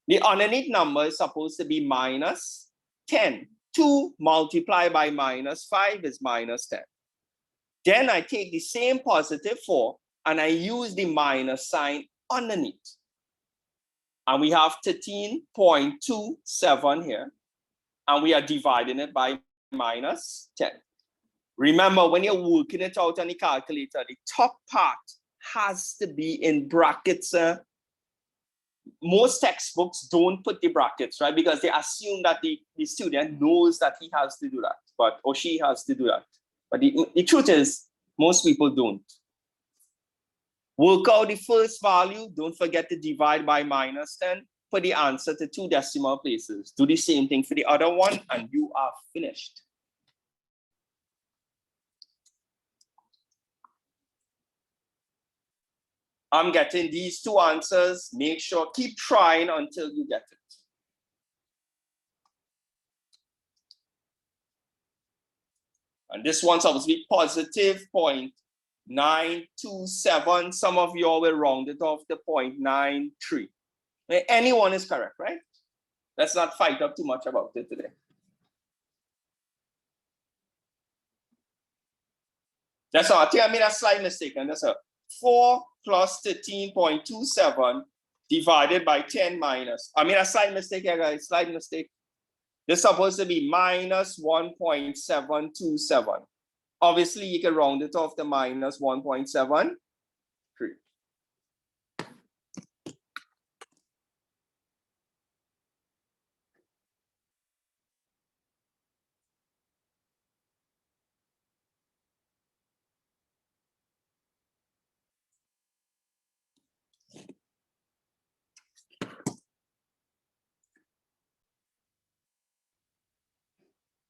Speaker 1: The underneath number is supposed to be minus 10. 2 multiplied by minus 5 is minus 10. Then I take the same positive 4 and I use the minus sign underneath. And we have 13.27 here. And we are dividing it by minus 10. Remember, when you're working it out on the calculator, the top part has to be in brackets. Most textbooks don't put the brackets, right? Because they assume that the student knows that he has to do that, or she has to do that. But the truth is, most people don't. Work out the first value. Don't forget to divide by minus 10. Put the answer to 2 decimal places. Do the same thing for the other one, and you are finished. I'm getting these 2 answers. Make sure, keep trying until you get it. And this one's obviously positive 0.927. Some of you all will round it off to 0.93. Anyone is correct, right? Let's not fight up too much about it today. That's all. I think I made a slight mistake, and that's a 4 plus 13.27 divided by 10 minus. I made a slight mistake here, guys. Slight mistake. This is supposed to be minus 1.727. Obviously, you can round it off to minus 1.73.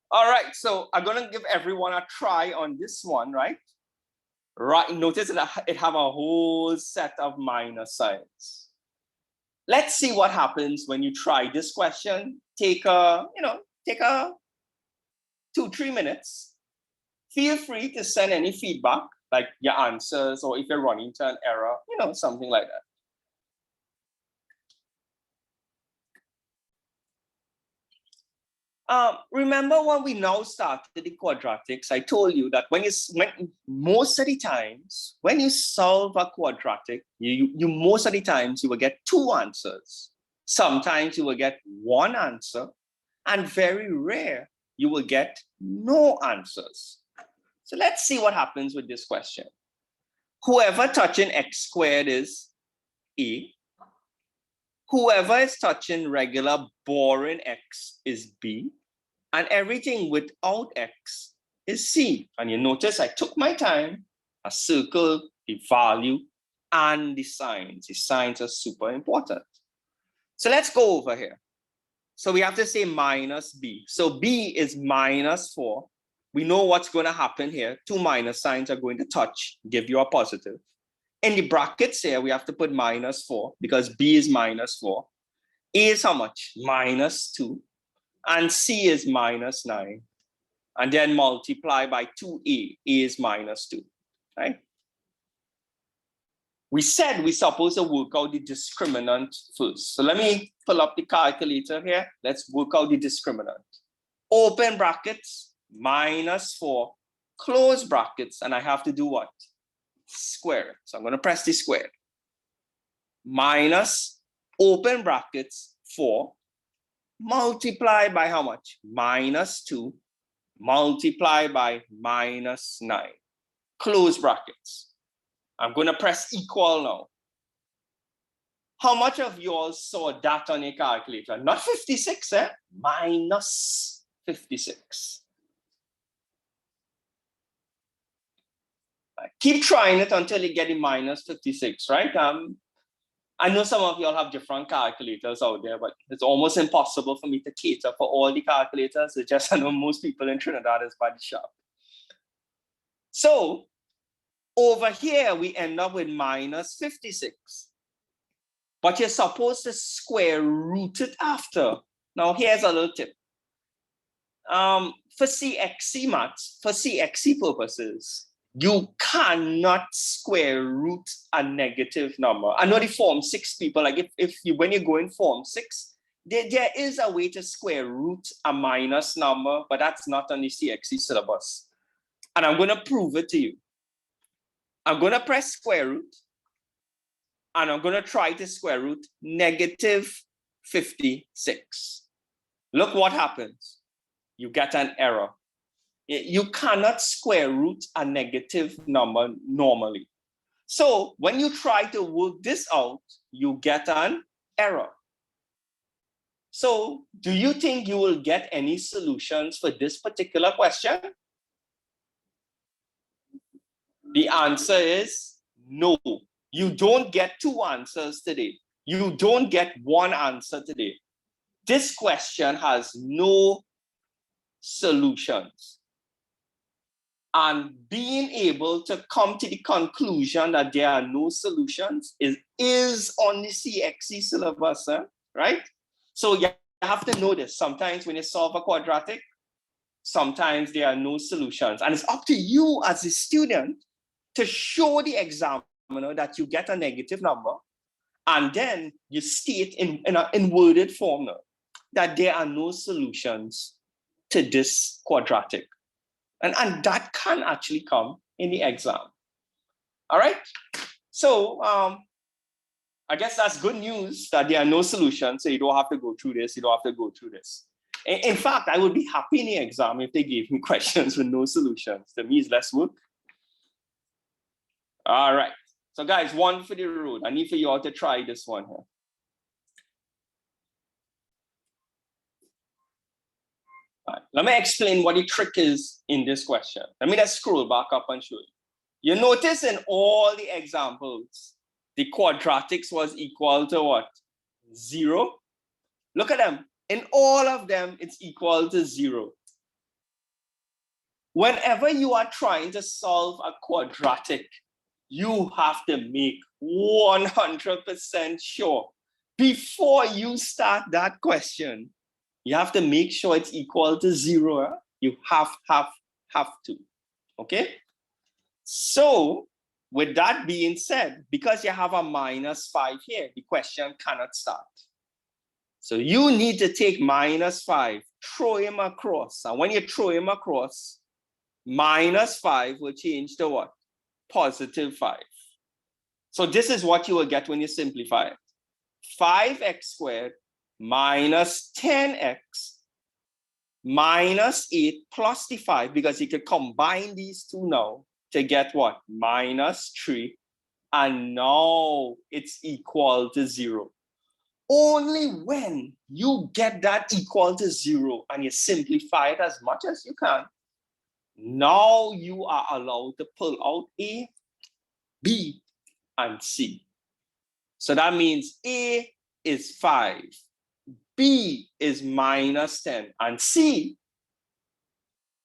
Speaker 1: All right, so I'm gonna give everyone a try on this one, right? Right, notice that it have a whole set of minus signs. Let's see what happens when you try this question. Take a 2-3 minutes. Feel free to send any feedback, like your answers, or if you're running into an error, something like that. Remember when we now started the quadratics, I told you that most of the times, when you solve a quadratic, you most of the times you will get 2 answers. Sometimes you will get 1 answer, and very rare, you will get no answers. So let's see what happens with this question. Whoever touching x squared is A. Whoever is touching regular boring x is B, and everything without x is C. And you notice I took my time, I circled the value and the signs. The signs are super important. So let's go over here. So we have to say minus B. So B is minus 4. We know what's going to happen here. 2 minus signs are going to touch, give you a positive. In the brackets here, we have to put minus 4 because B is minus 4. A is how much? Minus 2. And C is minus 9. And then multiply by 2A. A is minus 2. Right? We said we're supposed to work out the discriminant first. So let me pull up the calculator here. Let's work out the discriminant. Open brackets, minus 4, close brackets, and I have to do what? Square it. So I'm going to press the square. Minus, open brackets, 4, multiply by how much? Minus 2, multiply by minus 9. Close brackets. I'm going to press equal now. How much of you all saw that on your calculator? Not 56, minus 56. Keep trying it until you get the minus 56, right? I know some of you all have different calculators out there, but it's almost impossible for me to cater for all the calculators. It's just I know most people in Trinidad is body sharp. So over here, we end up with minus 56. but you're supposed to square root it after. Now, here's a little tip. For CXC maths, for CXC purposes, you cannot square root a negative number. I know the form 6 people, like when you go in form 6, there is a way to square root a minus number, but that's not on the CXC syllabus. And I'm going to prove it to you. I'm going to press square root, and I'm going to try to square root negative 56. Look what happens. You get an error. You cannot square root a negative number normally. So when you try to work this out, you get an error. So do you think you will get any solutions for this particular question? The answer is no. You don't get 2 answers today. You don't get 1 answer today. This question has no solutions. And being able to come to the conclusion that there are no solutions is on the CXC syllabus, right? So you have to know this. Sometimes when you solve a quadratic, sometimes there are no solutions. And it's up to you as a student to show the examiner that you get a negative number, and then you state in worded form that there are no solutions to this quadratic. And that can actually come in the exam. All right? So I guess that's good news that there are no solutions, so you don't have to go through this, you don't have to go through this. In fact, I would be happy in the exam if they gave me questions with no solutions. That means less work. All right. So guys, 1 for the road. I need for you all to try this one here. Right. Let me explain what the trick is in this question. Let me just scroll back up and show you. You notice in all the examples, the quadratics was equal to what? 0. Look at them. In all of them, it's equal to 0. Whenever you are trying to solve a quadratic, you have to make 100% sure before you start that question. You have to make sure it's equal to 0. You have to. Okay? So, with that being said, because you have a -5 here, the question cannot start. So you need to take -5, throw him across. And when you throw him across, -5 will change to what? +5. So this is what you will get when you simplify it. 5x squared minus 10x minus 8 plus the 5, because you could combine these two now to get what? -3. And now it's equal to 0. Only when you get that equal to 0 and you simplify it as much as you can, now you are allowed to pull out A, B, and C. So that means A is 5, B is -10, and C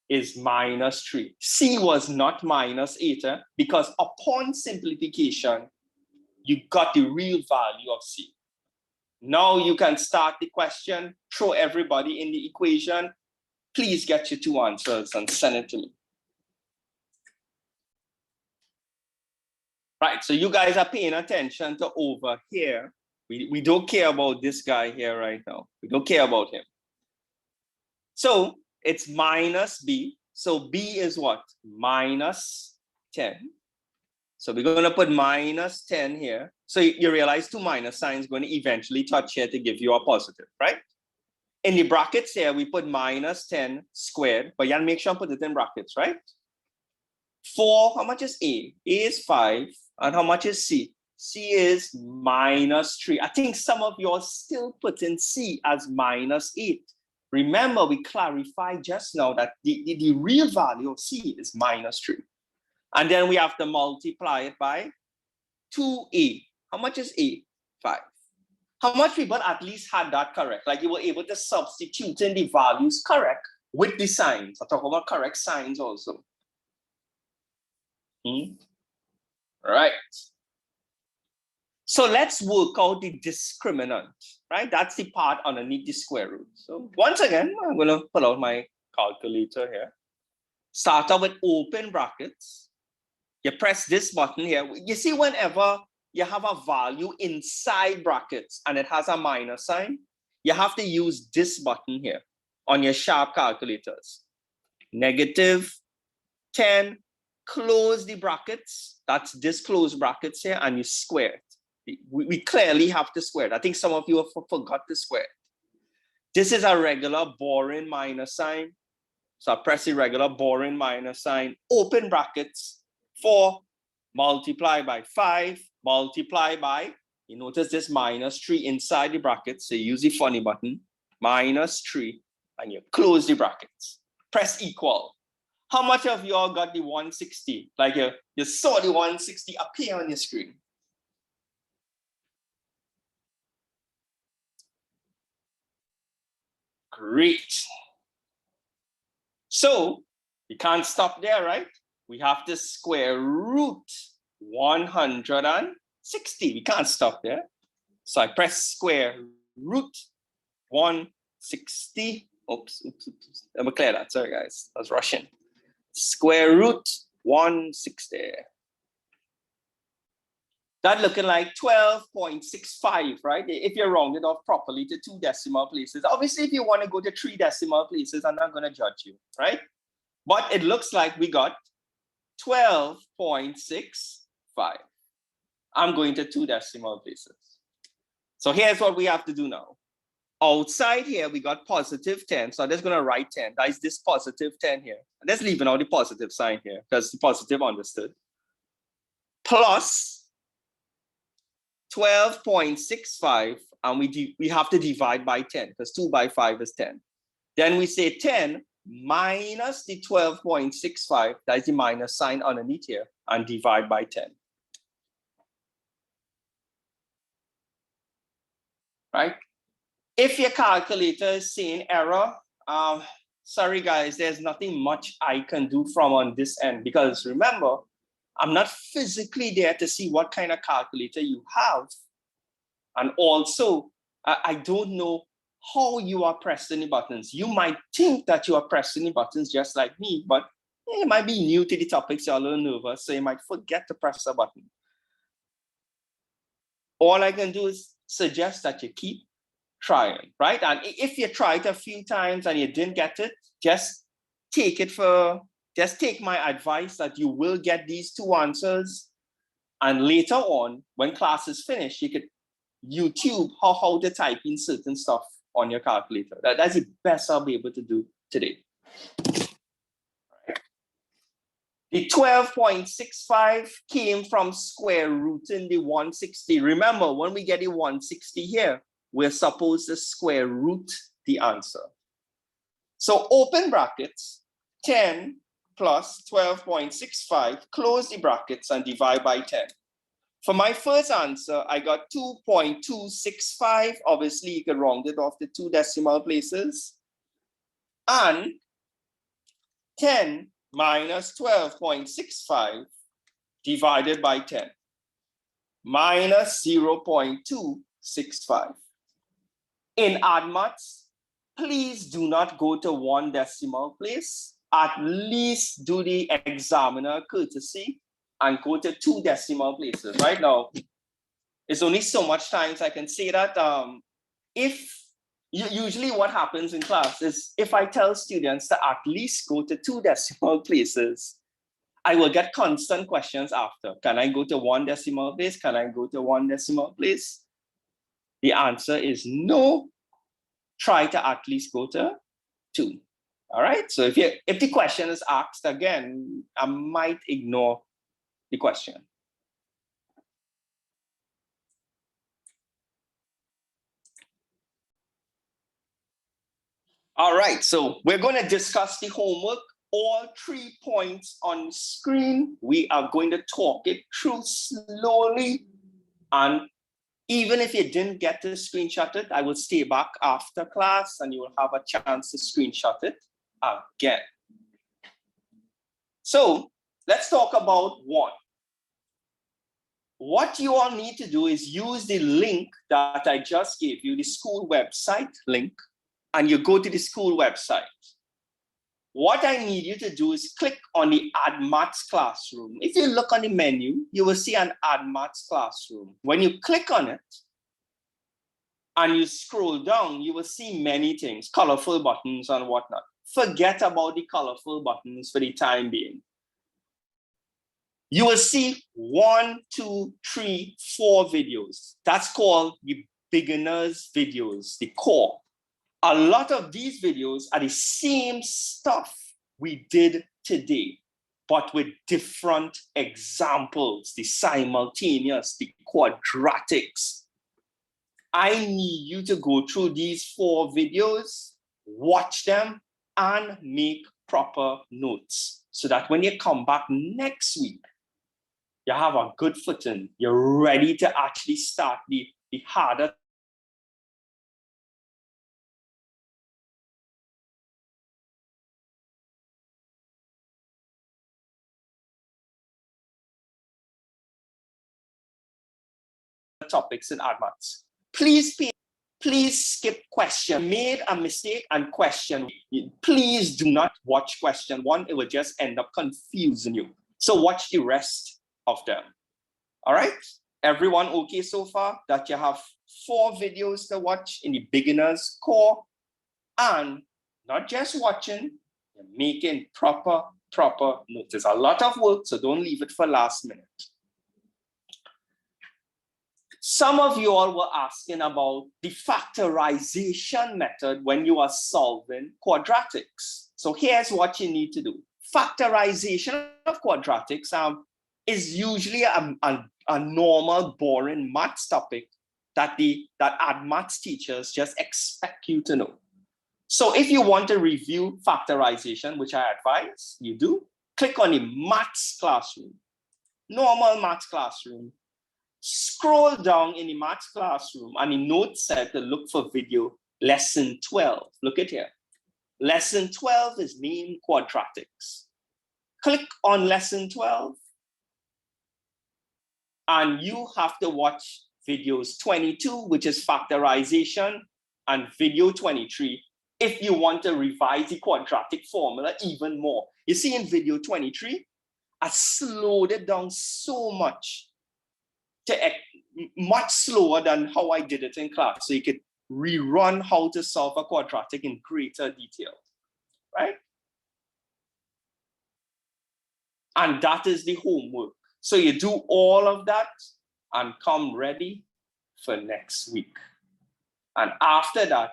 Speaker 1: is -3. C was not -8 because upon simplification, you got the real value of C. Now you can start the question, throw everybody in the equation. Please get your 2 answers and send it to me. Right, so you guys are paying attention to over here. We don't care about this guy here right now. We don't care about him. So it's -b. So b is what? -10. So we're going to put -10 here. So you realize 2 minus signs going to eventually touch here to give you a positive, right? In the brackets here, we put -10 squared, but you have to make sure I put it in brackets, right? 4, how much is A? A is 5. And how much is C? C is -3. I think some of you are still putting C as -8. Remember, we clarified just now that the real value of C is -3. And then we have to multiply it by 2A. How much is A? 5. How much people at least had that correct? Like you were able to substitute in the values correct with the signs. I talk about correct signs also. Right. So let's work out the discriminant, right? That's the part underneath the square root. So once again, I'm going to pull out my calculator here. Start out with open brackets. You press this button here. You see, whenever you have a value inside brackets and it has a minus sign, you have to use this button here on your sharp calculators. Negative 10, close the brackets. That's this closed brackets here, and you square it. We clearly have to square it. I think some of you have forgot to square it. This is a regular boring minus sign. So I press the regular boring minus sign, open brackets, 4 multiplied by 5, multiplied by, you notice this minus 3 inside the brackets. So you use the funny button, minus 3, and you close the brackets. Press equal. How much of you all got the 160? Like you saw the 160 appear on your screen. Great. So we can't stop there, right? We have to square root 160. We can't stop there. So I press square root 160. Oops. Let me clear that. Sorry, guys. I was rushing. Square root 160. That looking like 12.65, right? If you round it off properly to 2 decimal places. Obviously, if you want to go to 3 decimal places, I'm not going to judge you, right? But it looks like we got 12.65. I'm going to 2 decimal places. So here's what we have to do now. Outside here, we got positive 10. So I'm just going to write 10. That is this positive 10 here. And let's leave out the positive sign here because the positive understood. Plus 12.65, and we have to divide by 10 because 2 by 5 is 10. Then we say 10 minus the 12.65, that is the minus sign underneath here, and divide by 10. Right? If your calculator is saying error, sorry guys, there's nothing much I can do from on this end because remember, I'm not physically there to see what kind of calculator you have. And also, I don't know how you are pressing the buttons. You might think that you are pressing the buttons just like me, but you might be new to the topics, you're a little nervous, so you might forget to press a button. All I can do is suggest that you keep trying, right? And if you tried a few times and you didn't get it, just take my advice that you will get these 2 answers. And later on, when class is finished, you could YouTube how to type in certain stuff on your calculator. That's the best I'll be able to do today. The 12.65 came from square rooting the 160. Remember, when we get the 160 here, we're supposed to square root the answer. So open brackets, 10 plus 12.65, close the brackets and divide by 10. For my first answer, I got 2.265. Obviously, you can round it off to 2 decimal places. And 10 minus 12.65 divided by 10, minus 0.265. In ADMATS, please do not go to 1 decimal place. At least do the examiner courtesy and go to 2 decimal places. Right now, it's only so much times I can say that. Usually what happens in class is if I tell students to at least go to 2 decimal places, I will get constant questions after. Can I go to 1 decimal place? Can I go to 1 decimal place? The answer is no. Try to at least go to 2. All right. So if the question is asked again, I might ignore the question. All right. So we're going to discuss the homework. All 3 points on screen. We are going to talk it through slowly. And even if you didn't get to screenshot it, I will stay back after class and you will have a chance to screenshot it again. So let's talk about 1. what you all need to do is use the link that I just gave you, the school website link, and you go to the school website. What I need you to do is click on the Add Maths Classroom. If you look on the menu, you will see an Add Maths Classroom. When you click on it and you scroll down, you will see many things, colorful buttons and whatnot. Forget about the colorful buttons for the time being. You will see 1, 2, 3, 4 videos. That's called the beginners videos, the core. A lot of these videos are the same stuff we did today, but with different examples, the simultaneous, the quadratics. I need you to go through these 4 videos, watch them, and make proper notes so that when you come back next week, you have a good footing. You're ready to actually start the harder topics in advance. Please skip question. Made a mistake and question. Please do not watch question 1. It will just end up confusing you. So watch the rest of them. All right? Everyone okay so far that you have 4 videos to watch in the beginners core, and not just watching, you're making proper notes. There's a lot of work, so don't leave it for last minute. Some of you all were asking about the factorization method when you are solving quadratics. So here's what you need to do. Factorization of quadratics is usually a normal, boring maths topic that Add Maths teachers just expect you to know. So if you want to review factorization, which I advise you do, click on the Maths Classroom, normal Maths Classroom. Scroll down in the Maths Classroom and the note said to look for video lesson 12. Look at here. Lesson 12 is named quadratics. Click on lesson 12 and you have to watch videos 22, which is factorization, and video 23 if you want to revise the quadratic formula even more. You see in video 23, I slowed it down so much, much slower than how I did it in class. So you could rerun how to solve a quadratic in greater detail, right? And that is the homework. So you do all of that and come ready for next week. And after that,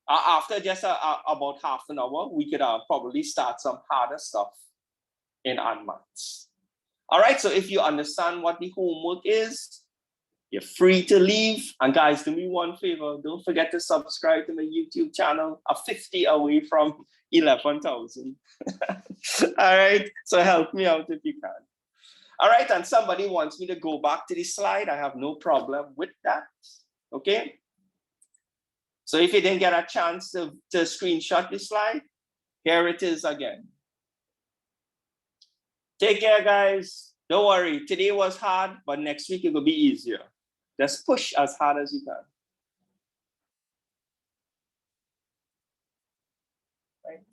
Speaker 1: after just about half an hour, we could probably start some harder stuff in Maths. All right, so if you understand what the homework is, you're free to leave. And guys, do me one favor, don't forget to subscribe to my YouTube channel. I'm 50 away from 11,000. All right, so help me out if you can. All right, and somebody wants me to go back to the slide. I have no problem with that, okay? So if you didn't get a chance to screenshot the slide, here it is again. Take care, guys. Don't worry, today was hard, but next week it will be easier. Just push as hard as you can. Right?